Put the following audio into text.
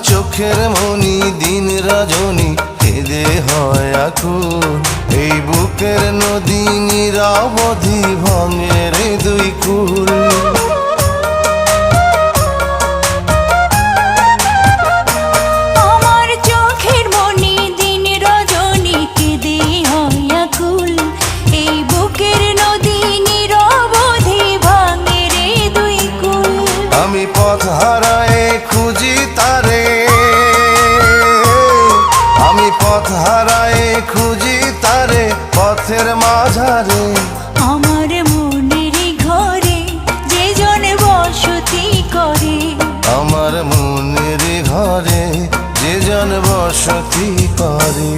চোখের মনি দিন রজনী কেঁদে হয় আকুল। এই বুকের নদী নিরবধি ভাঙে রে দুই কুল। আমার চোখের মনি দিন রজনী কেঁদে হয় আকুল। এই বুকের নদী নিরবধি ভাঙে রে দুই কুল। আমি পথ হারায়ে খুঁজি তারে, আমি পথ হারায়ে খুঁজি তারে পথের মাঝারে। আমার মনের ঘরে যে জন বসতি করে, আমার মনের ঘরে যে জন বসতি করে।